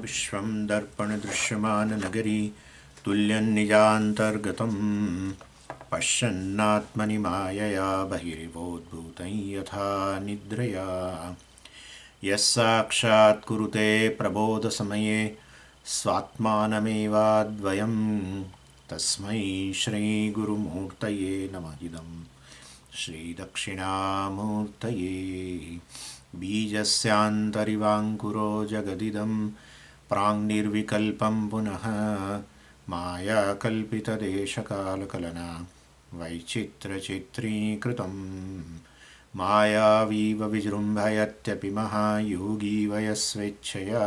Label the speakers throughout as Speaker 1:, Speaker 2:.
Speaker 1: विश्वं दर्पणदृश्यमाननगरी तुल्यन्निजान्तर्गतं पश्यन्नात्मनि मायया बहिरिवोद्भूतं यथा निद्रया यः साक्षात् कुरुते प्रबोधसमये स्वात्मानमेवाद्वयं तस्मै श्रीगुरुमूर्तये नमः इदं श्रीदक्षिणामूर्तये बीजस्यान्तरिवाङ्कुरो जगदिदं प्राङ्निर्विकल्पं पुनः मायाकल्पितदेशकालकलना वैचित्रचित्रीकृतं मायावीव विजृम्भयत्यपि महायोगी वयस्वेच्छया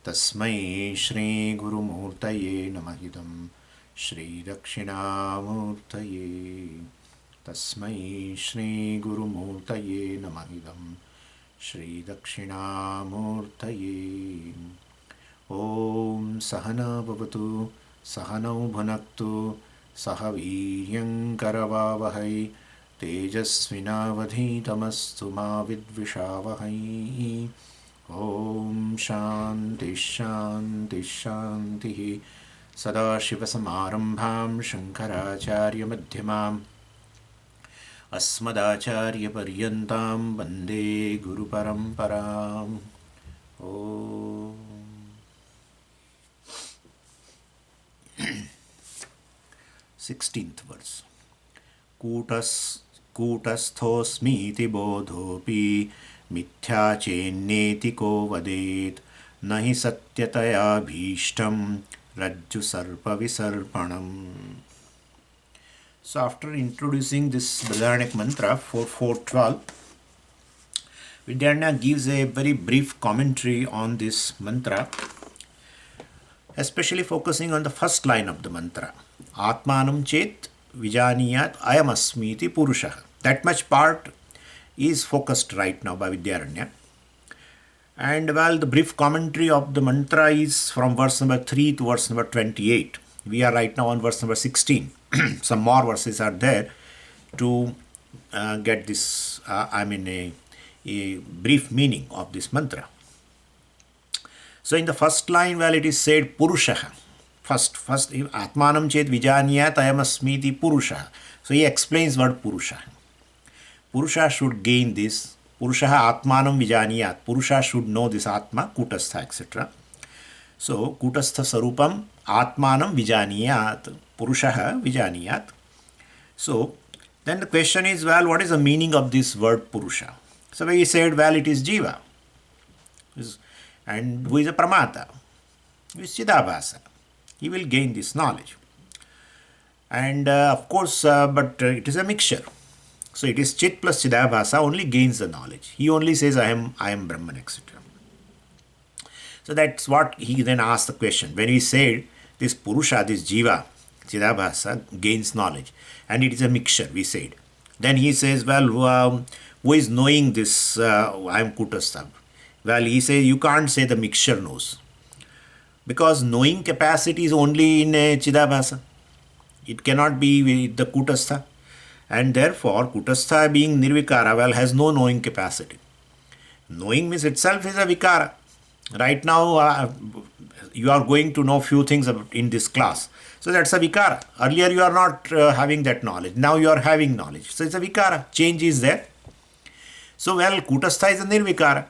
Speaker 1: तस्मै श्रीगुरुमूर्तये नमः इदं श्रीदक्षिणामूर्तये तस्मै श्रीगुरुमूर्तये नमः इदं श्रीदक्षिणामूर्तये ॐ सहना भवतु सहनौ भुनक्तु सह वीर्यङ्करवावहै तेजस्विनावधीतमस्तु मा विद्विषावहै ॐ शान्तिः शान्तिः शान्तिः सदाशिवसमारम्भां शङ्कराचार्यमध्यमाम् अस्मदाचार्यपर्यन्तां वन्दे गुरुपरम्पराम् ॐ 16th verse कूटस्थोऽस्मीति बोधोऽपि मिथ्या चेन्नेति को वदेत् न हि सत्यतयाभीष्टं रज्जुसर्पविसर्पणम्. So after introducing this Brihadaranyaka mantra 4.4.12, Vidyaranya gives a very brief commentary on this mantra, especially focusing on the first line of the mantra. Atmanam chet vijaniyat ayamasmiti purushah. That much part is focused right now by Vidyaranya. And while the brief commentary of the mantra is from verse number 3 to verse number 28. We are right now on verse number 16. Some more verses are there to get this, a brief meaning of this mantra. So in the first line, well, it is said Purushaha. First, Atmanam chet vijaniyat ayamasmiti Purushaha. So he explains what Purusha. Purusha should gain this. Purushaha Atmanam vijaniyat. Purusha should know this Atma, Kutastha, etc. So, Kutastha Sarupam Atmanam vijaniyat. Purushaha vijaniyat. So, then the question is, well, what is the meaning of this word Purusha? So, we said, well, it is Jiva. And who is a Pramata? Who is Chidabhasa. He will gain this knowledge. And of course, but it is a mixture. So, it is Chit plus Chidabhasa only gains the knowledge. He only says, I am Brahman, etc. So that's what he then asked the question. When he said this Purusha, this Jiva, Chidabhasa gains knowledge, and it is a mixture, we said. Then he says, well, who is knowing this, I am Kutastha? Well, he says, you can't say the mixture knows. Because knowing capacity is only in Chidabhasa. It cannot be with the Kutastha. And therefore, Kutastha being Nirvikara, well, has no knowing capacity. Knowing means itself is a Vikara. Right now, you are going to know few things in this class. So that's a Vikara. Earlier you are not having that knowledge. Now you are having knowledge. So it's a Vikara. Change is there. So, well, Kutastha is a Nirvikara.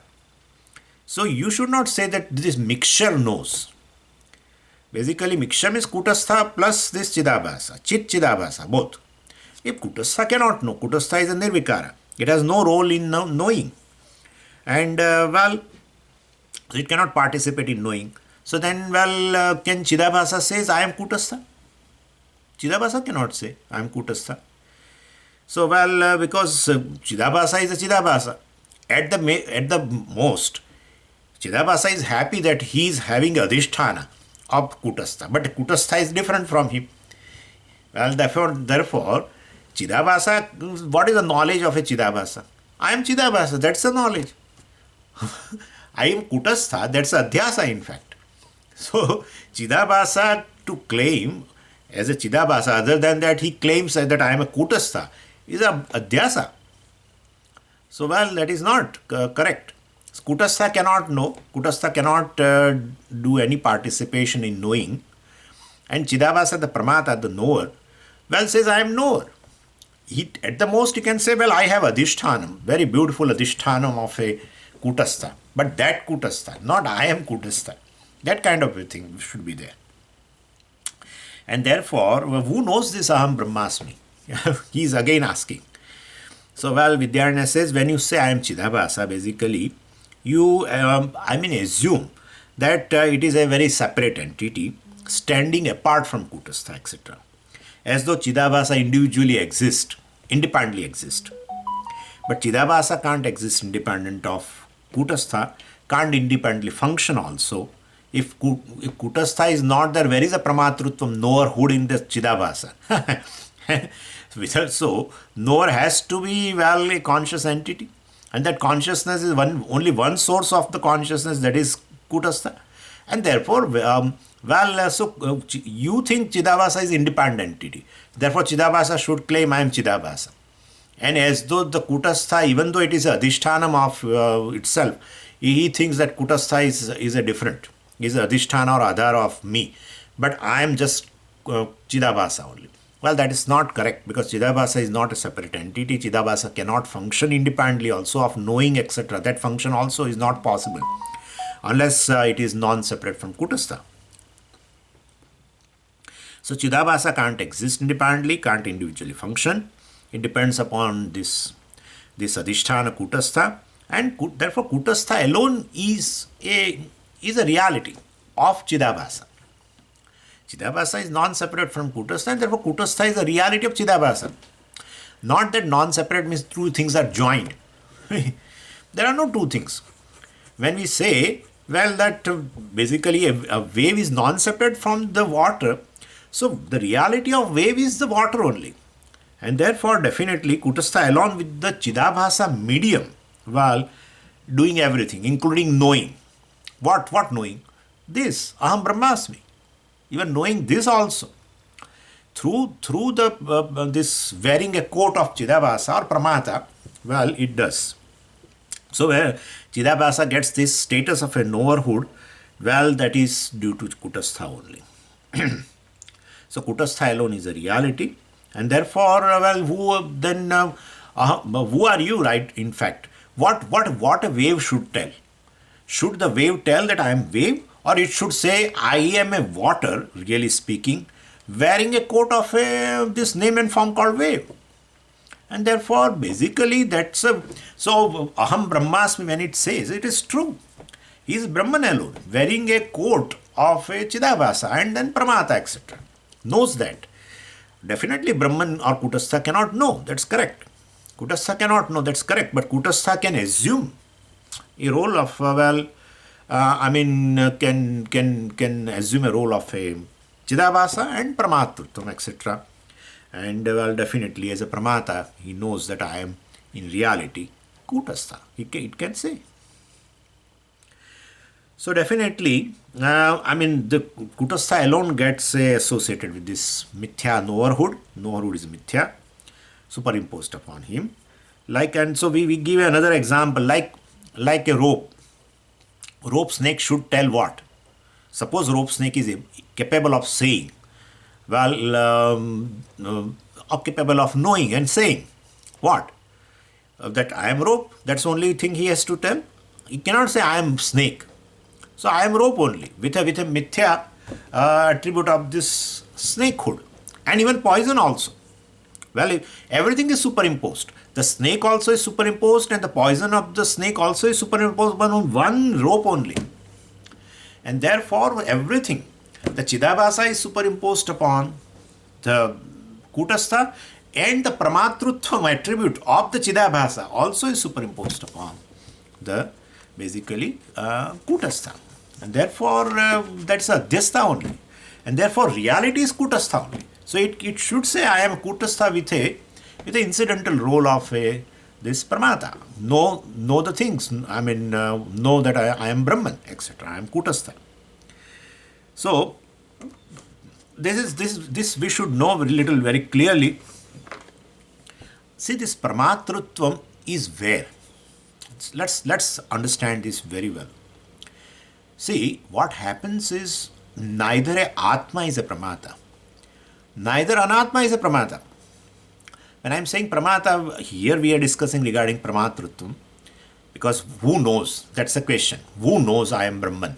Speaker 1: So you should not say that this mixture knows. Basically, mixture means Kutastha plus this Chidabhasa. Chit Chidabhasa, both. If Kutastha cannot know, Kutastha is a Nirvikara. It has no role in knowing. And, well, so it cannot participate in knowing. So then, well, can Chidabhasa says, I am Kutastha? Chidabhasa cannot say, I am Kutastha. So, well, because Chidabhasa is a Chidabhasa. At the most, Chidabhasa is happy that he is having Adhisthana of Kutastha. But Kutastha is different from him. Well, therefore, Chidabhasa, what is the knowledge of a Chidabhasa? I am Chidabhasa, that's the knowledge. I am Kutastha, that's Adhyasa in fact. So, Chidabhasa to claim as a Chidabhasa, other than that he claims that I am a Kutastha, is a Adhyasa. So, well, that is not correct. Kutastha cannot know. Kutastha cannot do any participation in knowing. And Chidabhasa, the Pramata, the knower, well, says, I am knower. At the most, he can say, well, I have Adhishthanam, very beautiful Adhishthanam of a Kutastha. But that Kutastha, not I am Kutastha. That kind of a thing should be there. And therefore, who knows this Aham Brahmasmi? He is again asking. So, well, Vidyaranya says, when you say I am Chidabhasa, basically, you, assume that it is a very separate entity standing apart from Kutastha, etc. As though Chidabhasa individually exists, independently exists. But Chidabhasa can't exist independent of Kutastha, can't independently function also. If Kutastha is not there, where is the Pramatrutvam, knowerhood in the Chidabhasa? So, knower has to be, well, a conscious entity. And that consciousness is only one source of the consciousness, that is Kutastha. And therefore, you think Chidabhasa is independent entity. Therefore, Chidabhasa should claim I am Chidabhasa. And as though the Kutastha, even though it is a Adhishthanam of itself, he thinks that Kutastha is a different, is a Adhisthana or Adhara of me. But I am just Chidabhasa only. Well, that is not correct, because Chidabhasa is not a separate entity. Chidabhasa cannot function independently also of knowing, etc. That function also is not possible unless it is non-separate from Kutastha. So Chidabhasa can't exist independently, can't individually function. It depends upon this Adhisthana Kutastha, and therefore Kutastha alone is a reality of Chidabhasa. Chidabhasa is non-separate from Kutastha, and therefore Kutastha is a reality of Chidabhasa. Not that non-separate means two things are joined. There are no two things. When we say, well, that basically a wave is non-separate from the water, so the reality of wave is the water only. And therefore, definitely, Kutastha along with the Chidabhasa medium, well, doing everything, including knowing. What knowing? This, Aham Brahmasmi. Even knowing this also. Through the this wearing a coat of Chidabhasa or Pramata, well, it does. So where Chidabhasa gets this status of a knowerhood, well, that is due to Kutastha only. So Kutastha alone is a reality, and therefore, well, who are you, right? In fact, what a wave should tell? Should the wave tell that I am wave, or it should say I am a water, really speaking, wearing a coat of this name and form called wave? And therefore, basically, that's so Aham Brahmasmi, when it says, it is true. He is Brahman alone, wearing a coat of a Chidabhasa and then Pramata, etc. Knows that. Definitely Brahman or Kutastha cannot know, that's correct. Kutastha cannot know, that's correct. But Kutastha can assume a role of, can assume a role of a Chidabhasa and Pramatrutvam, etc. And well, definitely as a Pramata, he knows that I am in reality Kutastha. It can say. So definitely, the Kutastha alone gets associated with this Mithya knowerhood. Knowerhood is Mithya, superimposed upon him. And so we give another example, like a rope. Rope snake should tell what? Suppose rope snake is capable of saying, capable of knowing and saying what? That I am rope. That's the only thing he has to tell. He cannot say I am snake. So I am rope only, with a Mithya attribute of this snakehood, and even poison also. Well, everything is superimposed. The snake also is superimposed, and the poison of the snake also is superimposed on one rope only. And therefore, everything, the Chidabhasa is superimposed upon the Kutastha, and the Pramatrutvam attribute of the Chidabhasa also is superimposed upon the basically Kutastha. And therefore, that's a Dhyastha only. And therefore, reality is Kutastha only. So it should say I am Kutastha with a incidental role of this Pramata. Know the things. Know that I am Brahman, etc. I am Kutastha. So this we should know very clearly. See, this Pramatrutvam is where? Let's understand this very well. See, what happens is neither a Atma is a Pramata, neither Anatma is a Pramata. When I'm saying Pramata, here we are discussing regarding Pramatrutvam, because who knows? That's the question. Who knows I am Brahman?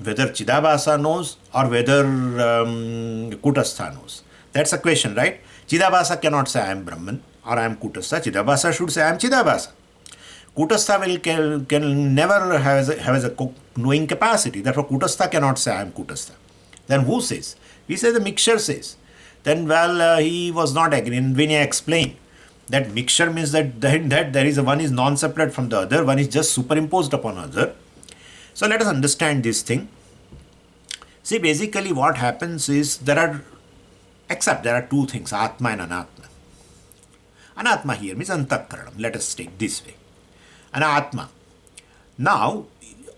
Speaker 1: Whether Chidabhasa knows or whether Kutastha knows. That's a question, right? Chidabhasa cannot say I am Brahman or I am Kutastha. Chidabhasa should say I am Chidabhasa. Kutastha can never have a knowing capacity. Therefore, Kutastha cannot say I am Kutastha. Then who says? We say the mixture says. Then, he was not agreeing. Vinaya explained that mixture means that there is one is non-separate from the other, one is just superimposed upon other. So let us understand this thing. See, basically what happens is there are two things, Atma and Anatma. Anatma here means Antakaranam. Let us take this way. Anatma. Now,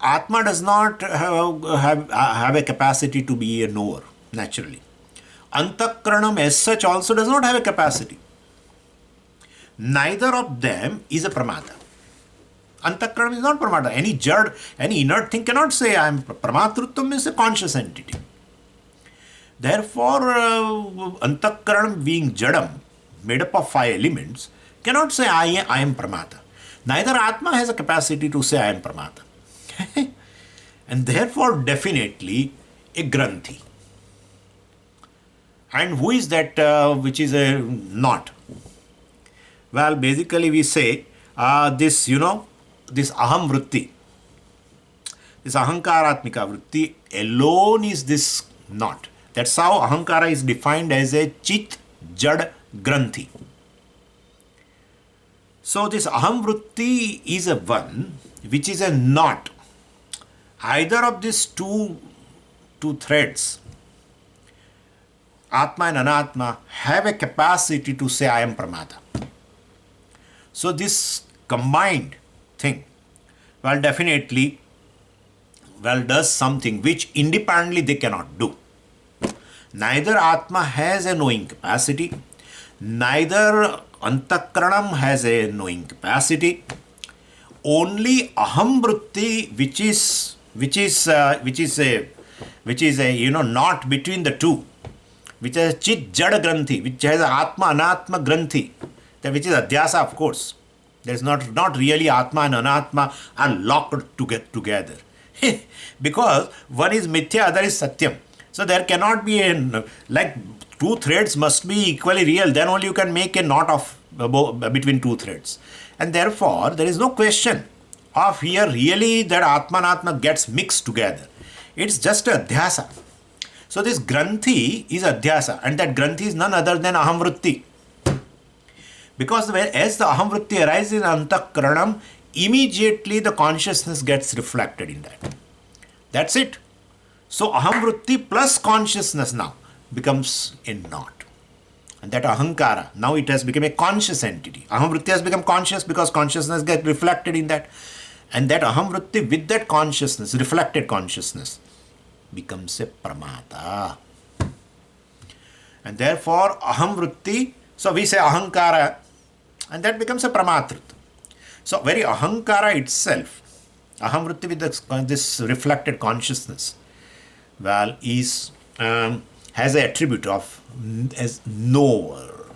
Speaker 1: Atma does not have a capacity to be a knower, naturally. Antakaranam as such also does not have a capacity. Neither of them is a Pramata. Antakaranam is not Pramata. Any jad, any inert thing cannot say I am Pramatrutvam is a conscious entity. Therefore, Antakaranam being Jadam, made up of 5 elements, cannot say I am Pramata. Neither Atma has a capacity to say I am Pramata. And therefore, definitely a Granthi. And who is that which is a not? Well, basically we say this aham vritti, this ahankaratmika vritti alone is this not. That's how ahankara is defined as a chit jad granthi. So this aham vritti is a one which is a not. Either of these two threads, Atma and Anatma, have a capacity to say I am Pramata. So this combined thing, definitely, does something which independently they cannot do. Neither Atma has a knowing capacity, neither Antakaranam has a knowing capacity. Only Aham vritti, which is a not between the two, which has Chit Jada Granthi, which has Atma Anatma Granthi, which is Adhyasa, of course. There is not really Atma and Anatma are locked together. Because one is Mithya, other is Satyam. So there cannot be like two threads must be equally real, then only you can make a knot of between two threads. And therefore, there is no question of here really that Atma and Atma gets mixed together. It's just a Adhyasa. So this Granthi is Adhyasa, and that Granthi is none other than Aham vritti. Because as the Aham vritti arises in Antakaranam, immediately the consciousness gets reflected in that. That's it. So Aham vritti plus consciousness now becomes a knot. And that Ahankara, now it has become a conscious entity. Aham vritti has become conscious because consciousness gets reflected in that. And that Aham vritti with that consciousness, reflected consciousness, becomes a Pramata. And therefore Aham vritti, so we say Ahankara, and that becomes a Pramatrut. So very Ahankara itself, Aham vritti with this reflected consciousness, is has an attribute of as knower,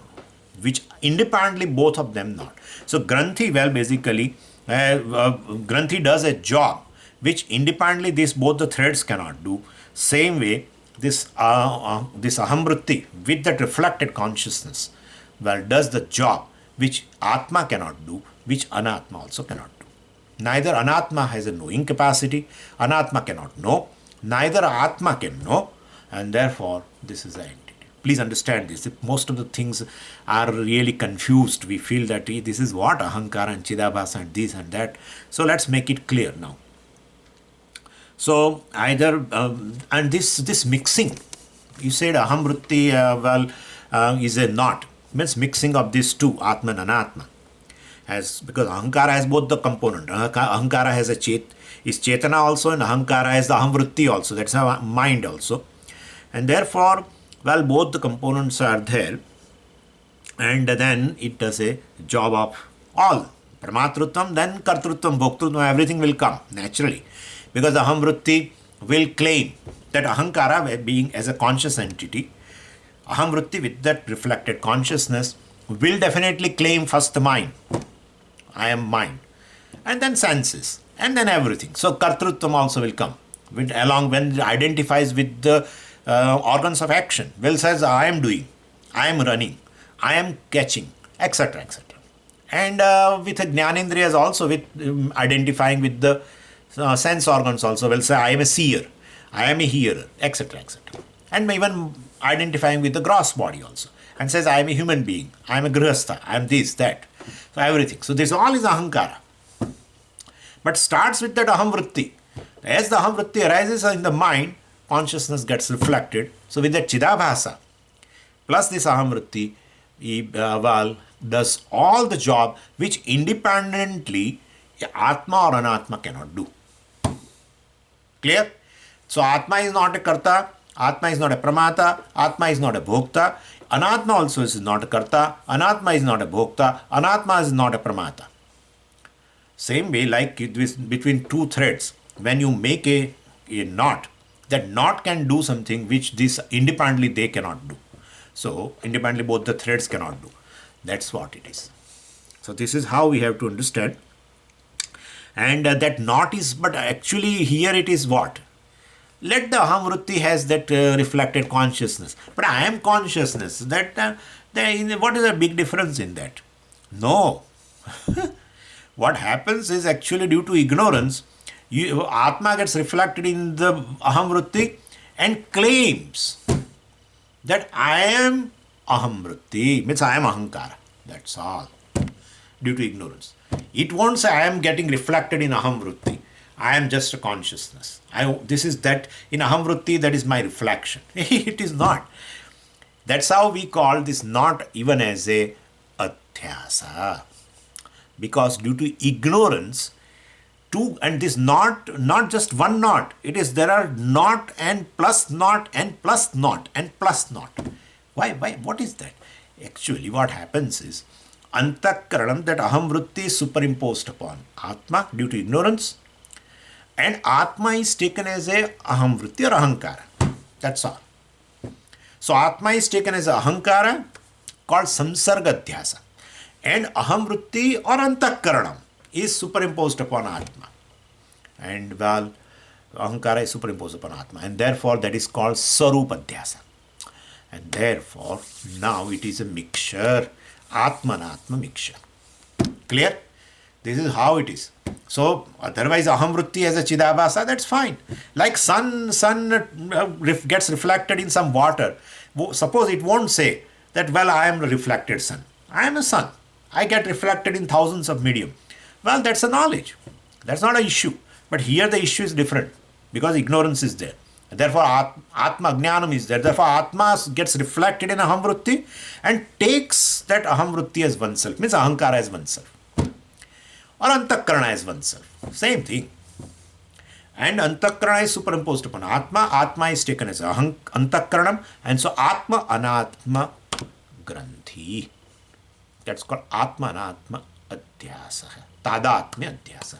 Speaker 1: which independently both of them not. So Granthi, basically, Granthi does a job which independently both the threads cannot do. Same way, this Aham vritti with that reflected consciousness does the job which Atma cannot do, which Anatma also cannot do. Neither Anatma has a knowing capacity, Anatma cannot know, neither Atma can know, and therefore this is the entity. Please understand this. If most of the things are really confused, we feel that this is what Ahankara and Chidabhasa and this and that. So let's make it clear now. So either, and this mixing, you said Aham vritti is a knot, means mixing of these two, Atma and Anatma. Because Ahankara has both the component. Ahankara has is Chetana also, and Ahankara has the Aham vritti also. That's a mind also. And therefore, both the components are there, and then it does a job of all Pramatrutvam, then kartrutvam, bhoktrutvam, everything will come naturally. Because the aham vritti will claim that ahankara being as a conscious entity, aham vritti with that reflected consciousness will definitely claim first the mind. I am mind. And then senses. And then everything. So kartrutvam also will come. Along when it identifies with the organs of action. Will says, I am doing, I am running, I am catching, etc. etc. And with the jnanendriyas also, with identifying with the sense organs also, will say, I am a seer, I am a hearer, etc. etc. And even identifying with the gross body also. And says, I am a human being, I am a grihastha, I am this, that. So everything. So this all is ahankara. But starts with that aham vritti. As the aham vritti arises in the mind, consciousness gets reflected. So with that chidabhasa, plus this aham vritti, does all the job which independently Atma or Anatma cannot do. Clear? So Atma is not a karta, Atma is not a pramata, Atma is not a bhokta, Anatma also is not a karta, Anatma is not a bhokta, Anatma is not a pramata. Same way, like between two threads, when you make a knot, that knot can do something which this independently they cannot do. So independently both the threads cannot do. That's what it is. So this is how we have to understand. And that knot is, but actually here it is what? Let the aham vritti has that reflected consciousness. But I am consciousness. What is the big difference in that? No. What happens is actually due to ignorance, Atma gets reflected in the aham vritti and claims that I am aham vritti, means I am ahankara. That's all. Due to ignorance. It won't say I am getting reflected in aham vritti. I am just a consciousness. This is that in aham vritti, that is my reflection. It is not. That's how we call this not even as a adhyasa. Because due to ignorance, and this not just one not, it is there are not and plus not and plus not and plus not. Why? What is that? Actually, what happens is antakaranam, that aham vritti is superimposed upon Atma due to ignorance, and Atma is taken as a aham vritti or ahankara. That's all. So Atma is taken as a ahankara called samsargadhyasa, and aham vritti or antakaranam is superimposed upon Atma, and ahankara is superimposed upon Atma, and therefore that is called sarupadhyasa. And therefore now it is a mixture, Atma-Anatma mixture. Clear? This is how it is. So otherwise aham vritti as a chidabhasa, that's fine. Like sun gets reflected in some water. Suppose it won't say that, well, I am a reflected sun. I am a sun. I get reflected in thousands of medium. Well, that's a knowledge. That's not an issue. But here the issue is different because ignorance is there. Therefore, Atma Jnanam is there. Therefore, Atma gets reflected in aham vritti and takes that aham vritti as oneself, means ahankara as oneself, or antakarana as oneself. Same thing. And antakarana is superimposed upon Atma. Atma is taken as antakaranam, and so Atma Anatma Granthi. That's called Atma Anatma Adhyasa. Tadatmya Adhyasa.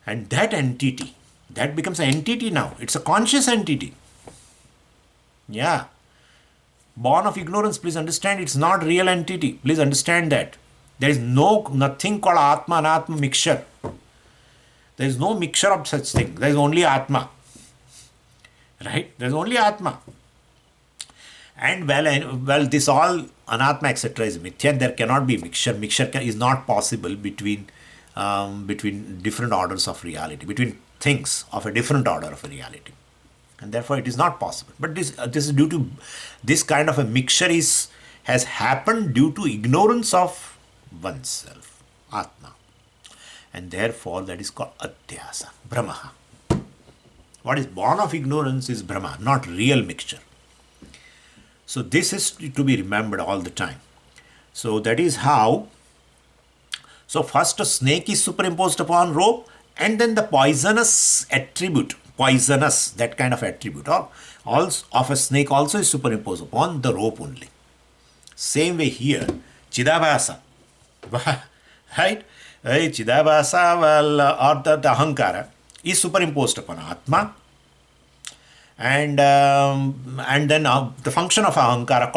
Speaker 1: And that entity, that becomes an entity now. It's a conscious entity. Yeah. Born of ignorance, please understand, it's not real entity. Please understand that. There is nothing called Atma Anatma mixture. There is no mixture of such thing. There is only Atma. Right? There is only Atma. And well, this all Anatma etc. is mithya. There cannot be mixture. Mixture is not possible between different orders of reality, between things of a different order of reality, and therefore it is not possible. But this is due to this kind of a mixture has happened due to ignorance of oneself, Atma, and therefore that is called Adhyasa, Brahma. What is born of ignorance is Brahma, not real mixture. So this is to be remembered all the time. So that is how. So first a snake is superimposed upon rope, and then the poisonous attribute, that kind of attribute of a snake also is superimposed upon the rope only. Same way here, Chidabhasa. right? Chidabhasa, well, or the Ahankara is superimposed upon Atma, and then the function of Ahankara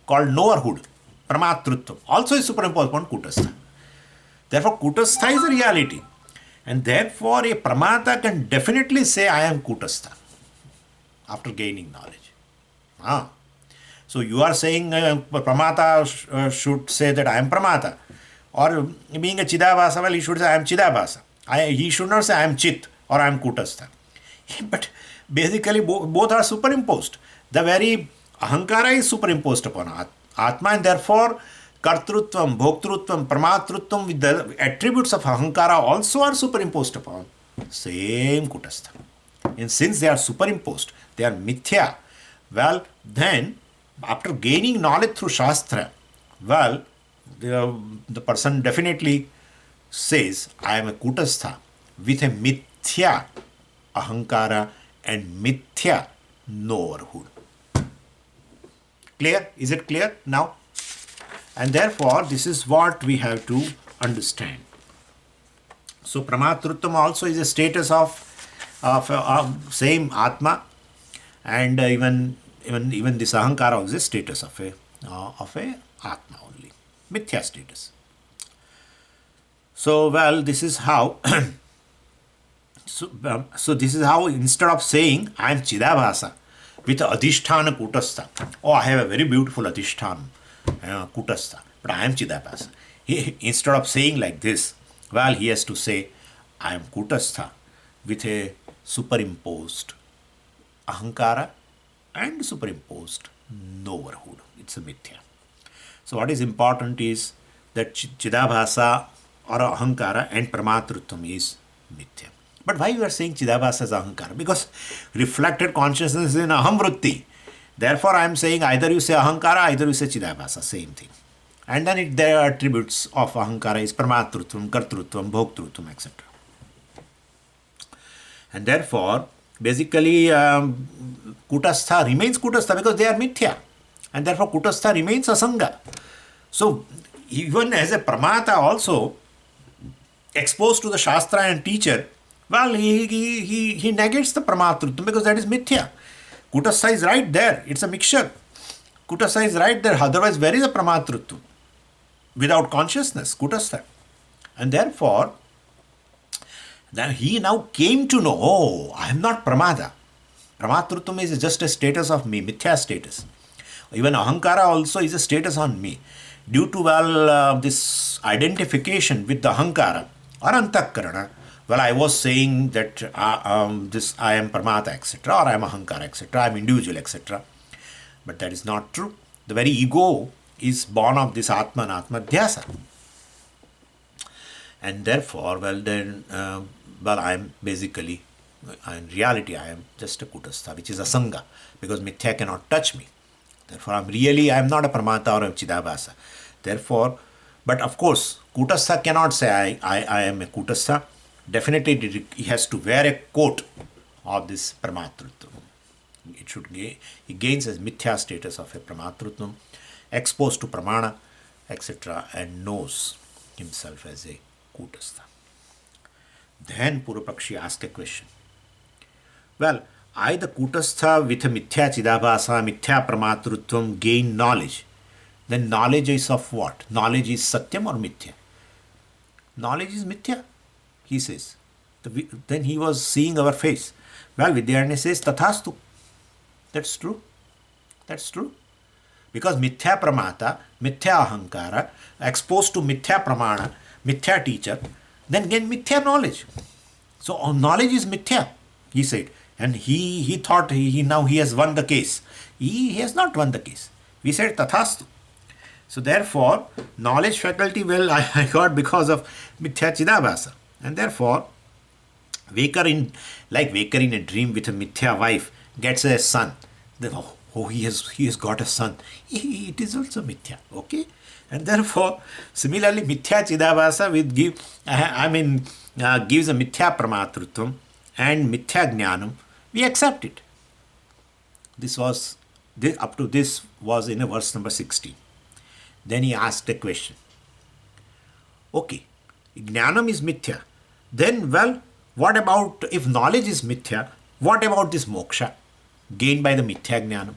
Speaker 1: called knowerhood, Pramatrutvam, also is superimposed upon Kutastha. Therefore, Kutastha is a reality. And therefore, a Pramata can definitely say, I am Kutastha after gaining knowledge. Ah. So, you are saying Pramata should say that I am Pramata. Or being a Chidabhasa, well, he should say I am Chidabhasa. He should not say I am Chit or I am Kutastha. But basically, both are superimposed. The very Ahankara is superimposed upon Atma, and therefore Kartrutvam, Bhoktrutvam, Pramatrutvam with the attributes of Ahankara also are superimposed upon same Kutastha. And since they are superimposed, they are Mithya. Well, then, after gaining knowledge through Shastra, well, the person definitely says, I am a Kutastha with a Mithya Ahankara and Mithya knowerhood. Clear? Is it clear now? And therefore, this is what we have to understand. So, Pramatrutvam also is a status of same Atma, and even this Ahankara is a status of a Atma only, Mithya status. So, well, this is how. So this is how, instead of saying I am Chidabhasa with Adhisthana Kutastha, oh, I have a very beautiful Adhisthana Kutastha, but I am Chidabhasa. Instead of saying like this, well, he has to say I am Kutastha with a superimposed Ahankara and superimposed knowerhood. It's a Mithya. So what is important is that Chidabhasa or Ahankara and Pramatrutvam is Mithya. But why we are saying Chidabhasa is Ahankara? Because reflected consciousness is in Ahamvritti. Therefore, I am saying either you say Ahankara, either you say Chidabhasa, same thing. And then there are attributes of Ahankara is Pramatrutvam, Kartrutvam, Bhoktrutvam, etc. And therefore, basically, Kutastha remains Kutastha because they are Mithya. And therefore, Kutastha remains Asanga. So, even as a Pramata also, exposed to the Shastra and teacher, well, he negates the Pramatrutvam because that is Mithya. Kutastha is right there. It's a mixture. Kutastha is right there. Otherwise, where is a Pramatrutvam? Without consciousness, Kutastha. And therefore, then he now came to know, oh, I am not Pramada. Pramatrutvam is just a status of me, Mithya status. Even Ahankara also is a status on me. Due to, well, this identification with the Ahankara or Antakarana, well, I was saying that this I am Pramata, etc., or I am Ahankara, etc., I am individual, etc. But that is not true. The very ego is born of this Atma and Atma Dhyasa. And therefore, well, then, I am basically, in reality, I am just a Kutastha, which is Asanga, because Mithya cannot touch me. Therefore, I am not a Pramata or a Chidabhasa. Therefore, but of course, Kutastha cannot say I am a Kutastha. Definitely, he has to wear a coat of this Pramatrutvam. He gains his Mithya status of a Pramatrutvam, exposed to Pramana, etc., and knows himself as a Kutastha. Then Purvapakshi asked a question. Well, I, the Kutastha with a Mithya Chidabhasa, Mithya Pramatrutvam, gain knowledge. Then knowledge is of what? Knowledge is Satyam or Mithya? Knowledge is Mithya, he says. Then he was seeing our face. Well, Vidyaranya says, Tathastu. That's true. That's true. Because Mithya Pramata, Mithya Ahankara, exposed to Mithya Pramana, Mithya teacher, then gain Mithya knowledge. So knowledge is Mithya, he said. And he thought now he has won the case. He has not won the case. We said Tathastu. So therefore, knowledge faculty, well, I got because of Mithya Chidabhasa. And therefore, Vaker in a dream with a Mithya wife gets a son. Then, he has got a son. It is also Mithya. Okay? And therefore, similarly, Mithya Chidabhasa gives a Mithya Pramatrutvam and Mithya Jnanam. We accept it. Up to this was in verse number 16. Then he asked a question. Okay, Jnanam is mithya. Then, well, what about if knowledge is mithya? What about this moksha gained by the mithya jnanam?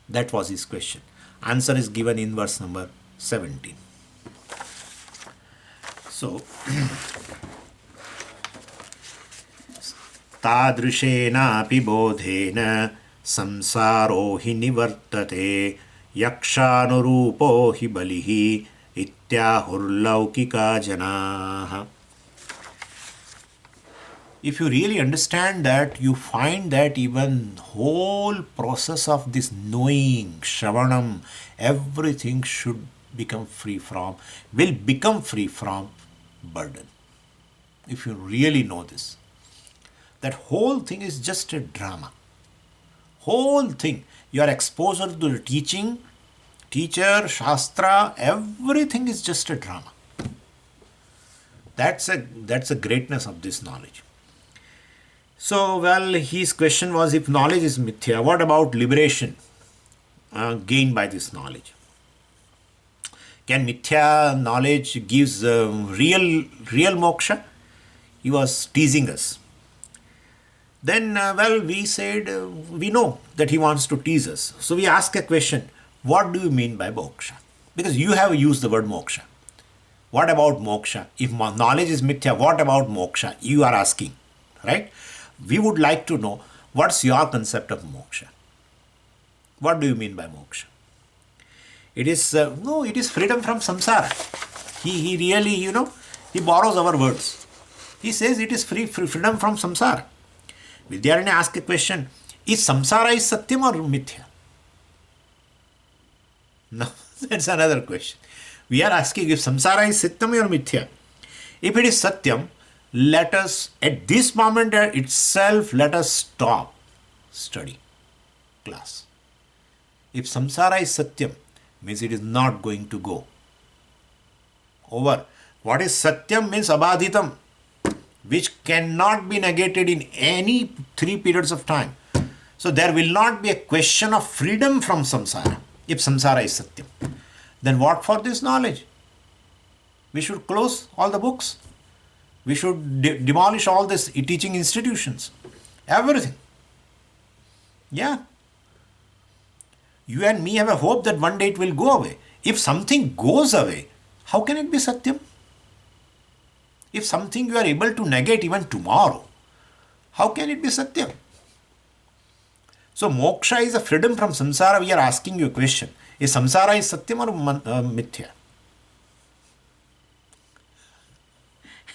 Speaker 1: That was his question. Answer is given in verse number 17. So, तादृशेनापि बोधेन संसारो हि निवर्तते यक्षानुरूपो हि बलिः इत्याहुर्लौकिका जनाः. If you really understand that, you find that even whole process of this knowing, shravanam, everything should become free from, will become free from burden. If you really know this, that whole thing is just a drama. Whole thing, your exposure to the teaching, teacher, shastra, everything is just a drama. That's a greatness of this knowledge. So, well, his question was, if knowledge is mithya, what about liberation gained by this knowledge? Can mithya knowledge gives real moksha? He was teasing us. Then, well, we said, we know that he wants to tease us. So we ask a question, what do you mean by moksha? Because you have used the word moksha. What about moksha? If knowledge is mithya, what about moksha? You are asking, right? We would like to know, what's your concept of moksha? What do you mean by moksha? It is, no, it is freedom from samsara. He really, he borrows our words. He says it is freedom from samsara. Vidyaranya asked a question, is samsara is satyam or mithya? No, that's another question. We are asking if samsara is satyam or mithya. If it is satyam, let us, at this moment itself, let us stop study class. If samsara is satyam, means it is not going to go. Over. What is satyam means abadhitam, which cannot be negated in any 3 periods of time. So there will not be a question of freedom from samsara, if samsara is satyam. Then what for this knowledge? We should close all the books. We should demolish all these teaching institutions. Everything. Yeah. You and me have a hope that one day it will go away. If something goes away, how can it be satyam? If something you are able to negate even tomorrow, how can it be satyam? So moksha is a freedom from samsara. We are asking you a question. Is samsara is satyam or mithya?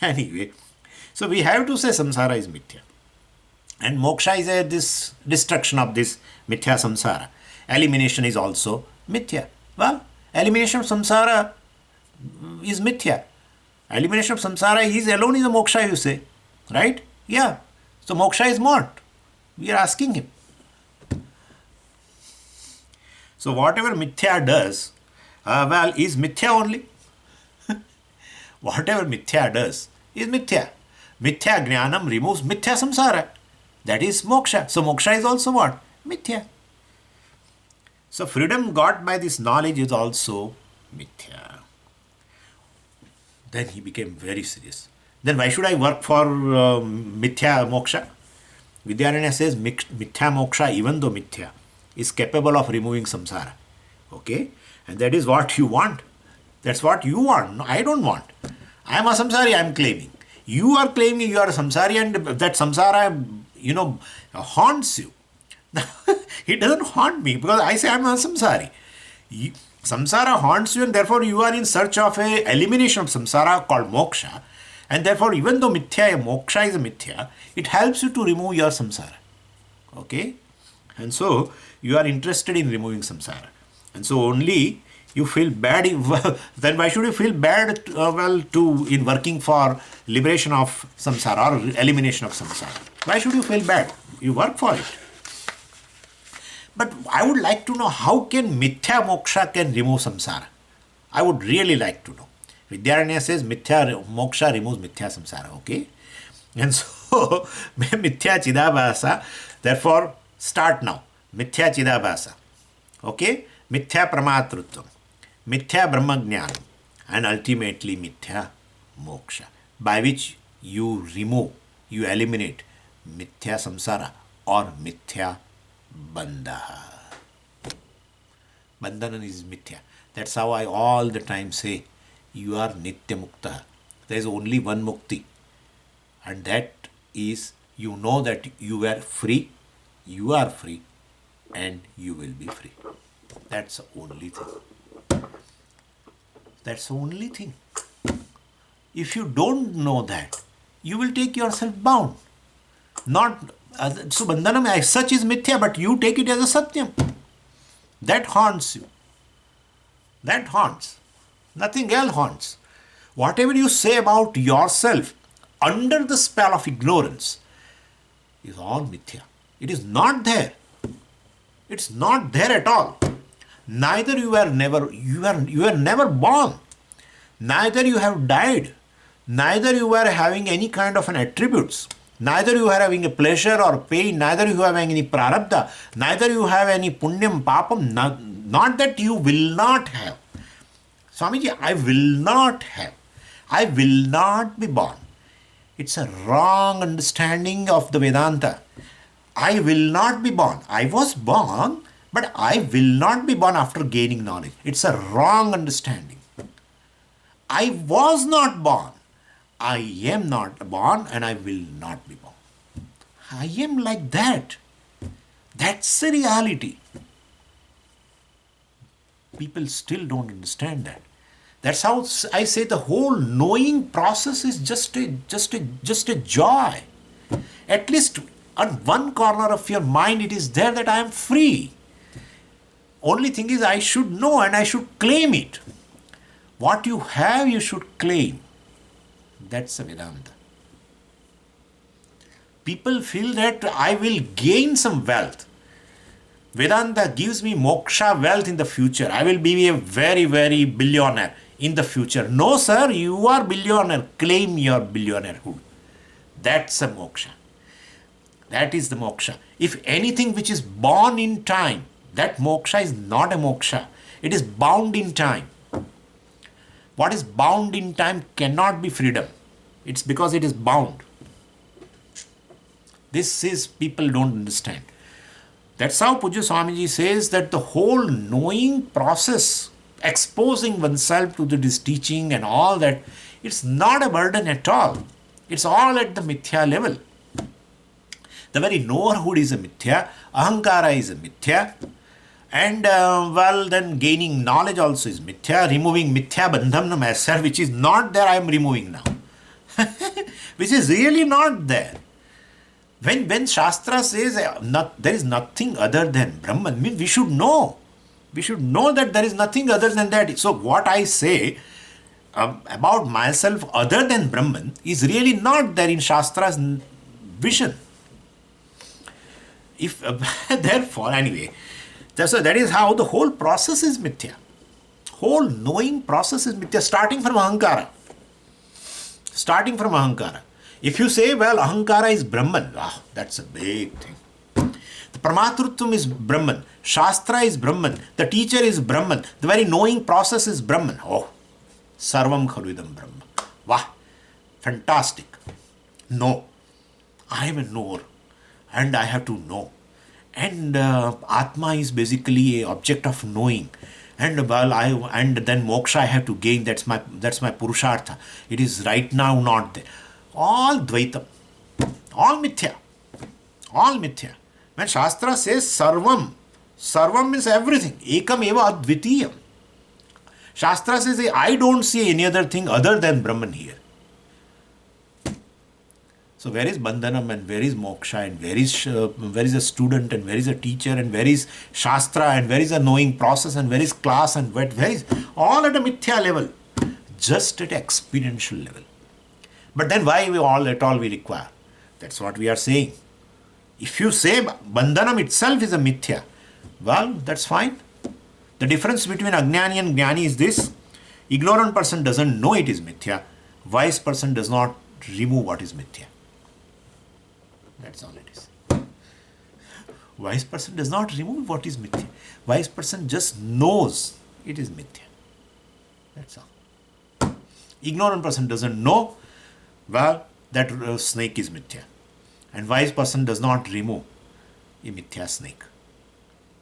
Speaker 1: Anyway, so we have to say samsara is mithya. And moksha is this destruction of this mithya samsara. Elimination is also mithya. Well, elimination of samsara is mithya. Elimination of samsara is alone is a moksha, you say. Right? Yeah. So moksha is what? We are asking him. So whatever mithya does, well, is mithya only. Whatever mithya does is mithya. Mithya jnanam removes mithya samsara. That is moksha. So moksha is also what? Mithya. So freedom got by this knowledge is also mithya. Then he became very serious. Then why should I work for mithya moksha? Vidyaranya says mithya moksha, even though mithya, is capable of removing samsara. Okay? And that is what you want. That's what you want. No, I don't want. I am a samsari, I am claiming. You are claiming you are a samsari and that samsara, haunts you. It doesn't haunt me because I say I am a samsari. Samsara haunts you and therefore you are in search of a elimination of samsara called moksha. And therefore even though moksha is a mithya, it helps you to remove your samsara. Okay? And so you are interested in removing samsara. And so only you feel bad, then why should you feel bad in working for liberation of samsara or elimination of samsara? Why should you feel bad? You work for it. But I would like to know how can mithya moksha can remove samsara? I would really like to know. Vidyaranya says mithya moksha removes mithya samsara, okay? And so, mithya chidabhasa, therefore, start now. Mithya chidabhasa, okay? Mithya pramatrutvam, mithya brahmajnana, and ultimately mithya moksha. by which you remove, you eliminate mithya samsara or mithya bandha. Bandhana is mithya. That's how I all the time say, you are nitya mukta. There is only one mukti, and that is, you know that you were free, you are free, and you will be free. That's the only thing. That's the only thing. If you don't know that, you will take yourself bound. Not so bandhanam as such is mithya, but you take it as a satyam. That haunts you. That haunts. Nothing else haunts. Whatever you say about yourself under the spell of ignorance is all mithya. It is not there. It's not there at all. Neither you were never born. Neither you have died. Neither you were having any kind of an attributes. Neither you are having a pleasure or pain. Neither you have any prarabdha. Neither you have any punyam, papam. Not that you will not have. Swamiji, I will not have. I will not be born. It's a wrong understanding of the Vedanta. I will not be born. I was born, but I will not be born after gaining knowledge. It's a wrong understanding. I was not born. I am not born and I will not be born. I am like that. That's the reality. People still don't understand that. That's how I say the whole knowing process is just a joy. At least on one corner of your mind it is there that I am free. Only thing is I should know and I should claim it. What you have you should claim. That's a Vedanta. People feel that I will gain some wealth. Vedanta gives me moksha wealth in the future. I will be a very, very billionaire in the future. No, sir, you are billionaire. Claim your billionairehood. That's a moksha. That is the moksha. If anything which is born in time, that moksha is not a moksha. It is bound in time. What is bound in time cannot be freedom. It's because it is bound. This is, people don't understand. That's how Pujya Swamiji says that the whole knowing process, exposing oneself to this teaching and all that, it's not a burden at all. It's all at the mithya level. The very knowerhood is a mithya, ahankara is a mithya, and then gaining knowledge also is mithya, removing mithya bandhanam as such, which is not there, I am removing now. Which is really not there. When Shastra says there is nothing other than Brahman, means we should know. We should know that there is nothing other than that. So what I say about myself other than Brahman is really not there in Shastra's vision. Therefore, anyway, so that is how the whole process is mithya. Whole knowing process is mithya, starting from ahankara. Starting from ahankara. If you say, well, ahankara is Brahman, that's a big thing. The Pramatrutvam is Brahman, Shastra is Brahman, the teacher is Brahman, the very knowing process is Brahman. Oh, sarvam khalvidam Brahman. Wow, fantastic. No, I am a knower and I have to know. And Atma is basically an object of knowing. And then moksha I have to gain. That's my purushartha. It is right now not there. All dvaitam, all mithya, all mithya. When Shastra says sarvam means everything. Ekam eva advitiyam. Shastra says I don't see any other thing other than Brahman here. So where is bandhanam and where is moksha and where is a student and where is a teacher and where is Shastra and where is a knowing process and where is class and where is all at a mithya level, just at experiential level. But then why we require? That's what we are saying. If you say bandhanam itself is a mithya, well, that's fine. The difference between ajnani and jnani is this: ignorant person doesn't know it is mithya, wise person does not remove what is mithya. That's all it is. Wise person does not remove what is mithya. Wise person just knows it is mithya. That's all. Ignorant person doesn't know, Well, that snake is mithya. And wise person does not remove a mithya snake.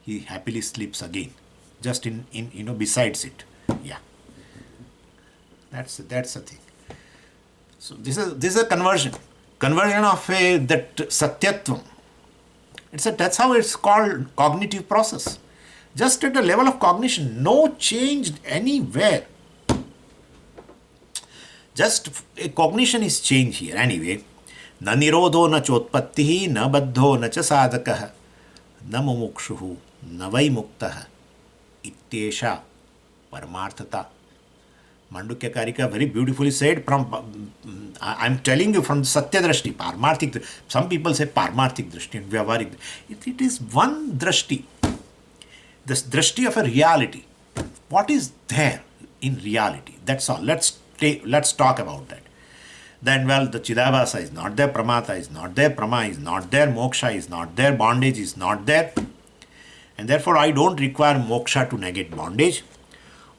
Speaker 1: He happily sleeps again, just in besides it. Yeah, that's the thing. So this is a conversion of that satyatvam. That's how it's called cognitive process. Just at the level of cognition, no change anywhere. Just a cognition is changed here. Anyway, na nirodho na chotpattihi na baddho na cha sadakah na mumukshuhu na vai muktah ityesha paramarthata. Mandukya Karika very beautifully said I'm telling you from Satya Drashti, Parmarthik. Some people say Parmarthik Drashti and Vyavarik. It is one Drashti. This Drashti of a reality. What is there in reality? That's all. Let's talk about that. Then, well, the Chidabhasa is not there, Pramata is not there, Prama is not there, Moksha is not there, bondage is not there. And therefore, I don't require moksha to negate bondage.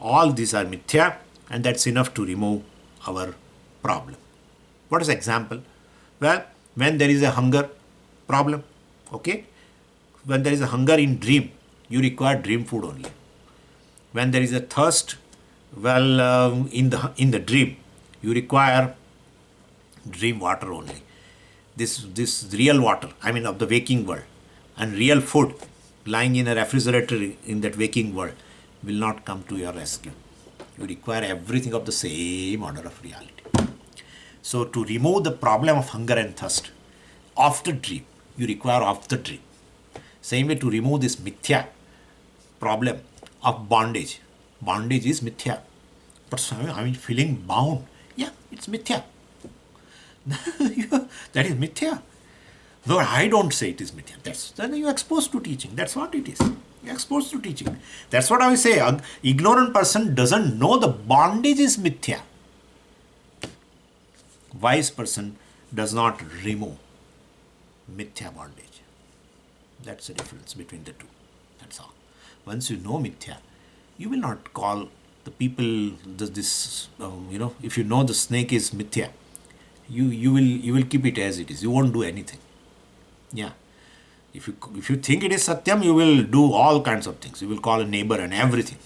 Speaker 1: All these are mithya, and that's enough to remove our problem. What is example? Well, when there is a hunger problem, okay? When there is a hunger in dream, you require dream food only. When there is a thirst, well, in the dream, you require dream water only. This real water, I mean of the waking world, and real food lying in a refrigerator in that waking world will not come to your rescue. You require everything of the same order of reality. So to remove the problem of hunger and thirst of the dream, you require of the dream. Same way to remove this mithya problem of bondage. Bondage is mithya. But I mean feeling bound. Yeah, it's mithya. That is mithya. No, I don't say it is mithya. Then you're exposed to teaching. That's what it is. You're exposed to teaching. That's what I say. An ignorant person doesn't know the bondage is mithya. Wise person does not remove mithya bondage. That's the difference between the two. That's all. Once you know mithya, you will not call the people if you know the snake is mithya, you will keep it as it is. You won't do anything. Yeah. If you think it is satyam, you will do all kinds of things. You will call a neighbor and everything.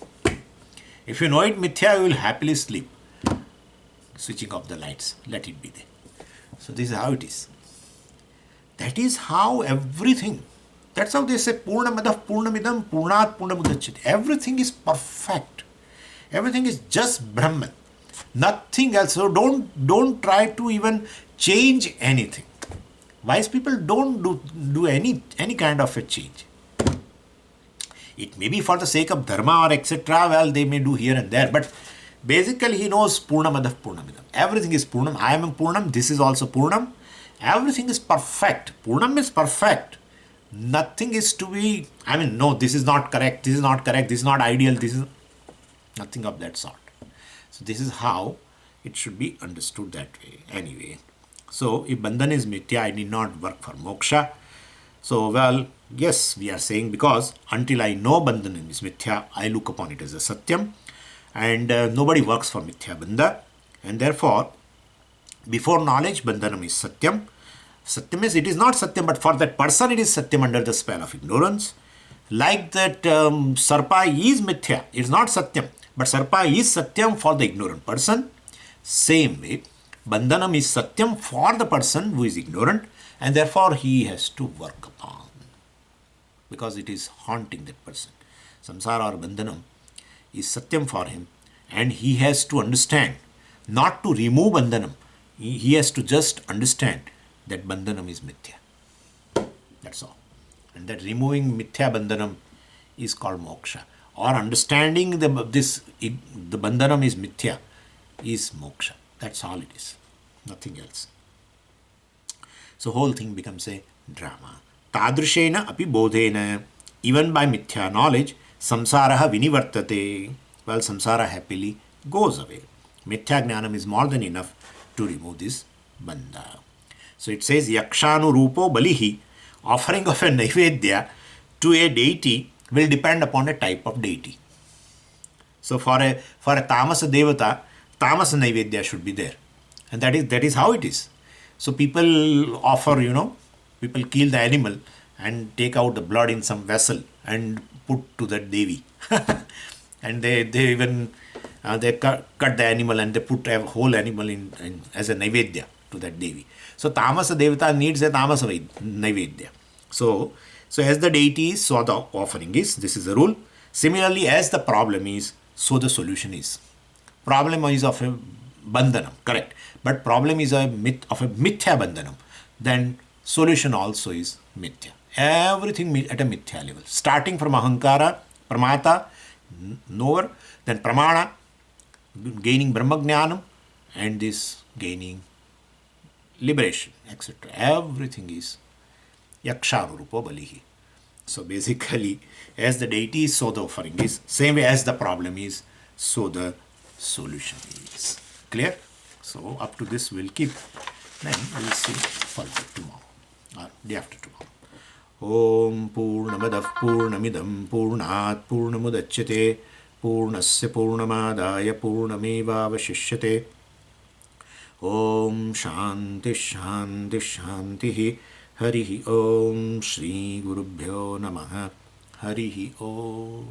Speaker 1: If you know it mithya, you will happily sleep. Switching off the lights. Let it be there. So this is how it is. That is how everything. That's how they say Purnamadav Purnamidam Purnat Purnamudachyate. Everything is perfect. Everything is just Brahman. Nothing else. So don't try to even change anything. Wise people don't do any kind of a change. It may be for the sake of dharma or etc. Well, they may do here and there, but basically he knows Purnamadav Purnamidam. Everything is Purnam. I am in Purnam. This is also Purnam. Everything is perfect. Purnam is perfect. Nothing is to be, no, this is not correct. This is not correct. This is not ideal. This is nothing of that sort. So this is how it should be understood that way. Anyway. So, if bandhan is mithya, I need not work for moksha. So, well, yes, we are saying because until I know bandhan is mithya, I look upon it as a satyam. And nobody works for mithya bandha. And therefore, before knowledge, bandhanam is satyam. Satyam is, it is not satyam, but for that person it is satyam under the spell of ignorance. Like that sarpa is mithya, it is not satyam, but sarpa is satyam for the ignorant person. Same way, bandhanam is satyam for the person who is ignorant, and therefore he has to work upon, because it is haunting that person. Samsara or bandhanam is satyam for him, and he has to understand, not to remove bandhanam, he has to just understand that bandhanam is mithya. That's all. And that removing mithya bandhanam is called moksha. Or understanding the bandhanam is mithya is moksha. That's all it is. Nothing else. So whole thing becomes a drama. Tadrushena api bodhena. Even by mithya knowledge, samsaraha vinivartate. Well, samsara happily goes away. Mithya jnanam is more than enough to remove this bandha. So it says, yakshanu rupo balihi. Offering of a naivedya to a deity will depend upon a type of deity. So for a tamasa devata, tamasa naivedya should be there. And that is how it is. So people offer, people kill the animal and take out the blood in some vessel and put to that Devi. And they even they cut the animal and they put a whole animal in as a naivedya to that Devi. So Tamasa Devata needs a Tamasa naivedya. So as the deity is, so the offering is. This is the rule. Similarly, as the problem is, so the solution is. Problem is of a bandhanam, correct. But problem is a myth of a mithya bandhanam. Then solution also is mithya. Everything at a mithya level. Starting from ahankara, pramata, knower, then pramana, gaining brahmajnanam, and this gaining liberation, etc. Everything is yakshanurupo balihi. So basically, as the deity is, so the offering is. Same way as the problem is, so the solution is. Clear? So up to this we'll keep. Then we'll see further tomorrow or day after tomorrow. Om Purnamadah Purnamidam Purnat Purnamudachyate Purnasya Purnamadaya Purnamevavashishyate. Om Shanti Shanti Shanti. Harihi Om Shri Gurubhyo Namaha. Harihi Om.